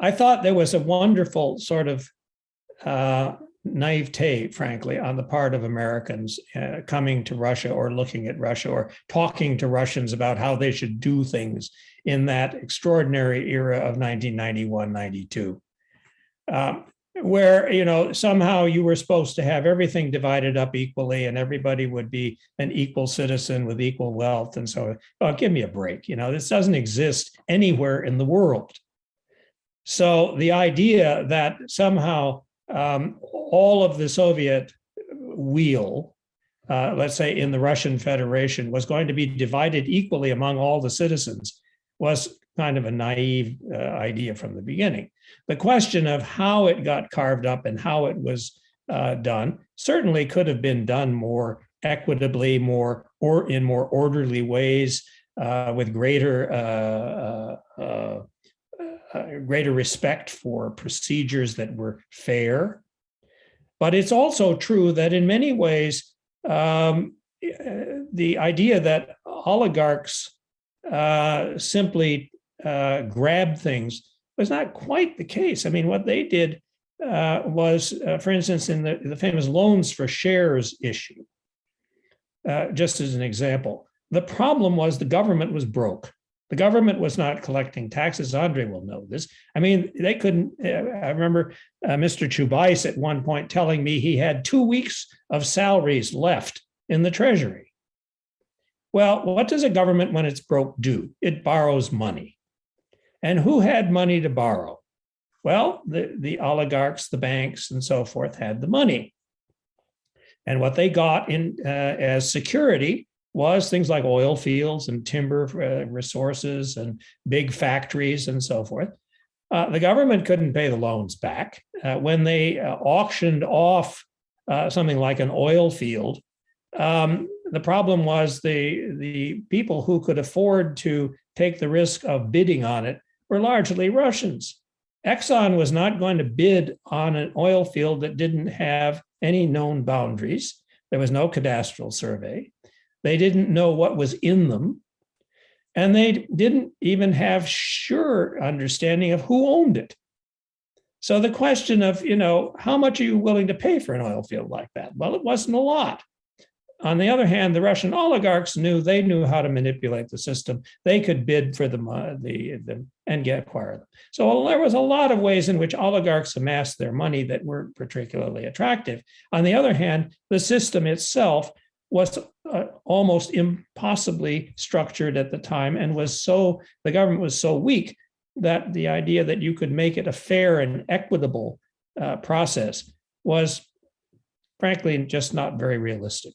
I thought there was a wonderful sort of naivete, frankly, on the part of Americans coming to Russia or looking at Russia or talking to Russians about how they should do things in that extraordinary era of 1991, 92, where, somehow you were supposed to have everything divided up equally and everybody would be an equal citizen with equal wealth. And so, give me a break. This doesn't exist anywhere in the world. So the idea that somehow all of the Soviet wheel, let's say in the Russian Federation, was going to be divided equally among all the citizens was kind of a naive idea from the beginning. The question of how it got carved up and how it was done certainly could have been done more equitably, or in more orderly ways, with greater respect for procedures that were fair. But it's also true that in many ways, the idea that oligarchs simply grab things was not quite the case. I mean, what they did was, for instance, in the famous loans for shares issue, just as an example, the problem was the government was broke. The government was not collecting taxes. Andre will know this. I mean, they couldn't. I remember Mr. Chubais at one point telling me he had 2 weeks of salaries left in the treasury. Well, what does a government when it's broke do? It borrows money. And who had money to borrow? Well, the oligarchs, the banks, and so forth had the money. And what they got in as security was things like oil fields and timber resources and big factories and so forth. The government couldn't pay the loans back. When they auctioned off something like an oil field, the problem was the people who could afford to take the risk of bidding on it were largely Russians. Exxon was not going to bid on an oil field that didn't have any known boundaries. There was no cadastral survey. They didn't know what was in them. And they didn't even have sure understanding of who owned it. So the question of, how much are you willing to pay for an oil field like that? Well, it wasn't a lot. On the other hand, the Russian oligarchs knew how to manipulate the system. They could bid for them and acquire them. So there was a lot of ways in which oligarchs amassed their money that weren't particularly attractive. On the other hand, the system itself was almost impossibly structured at the time, and the government was so weak that the idea that you could make it a fair and equitable process was, frankly, just not very realistic.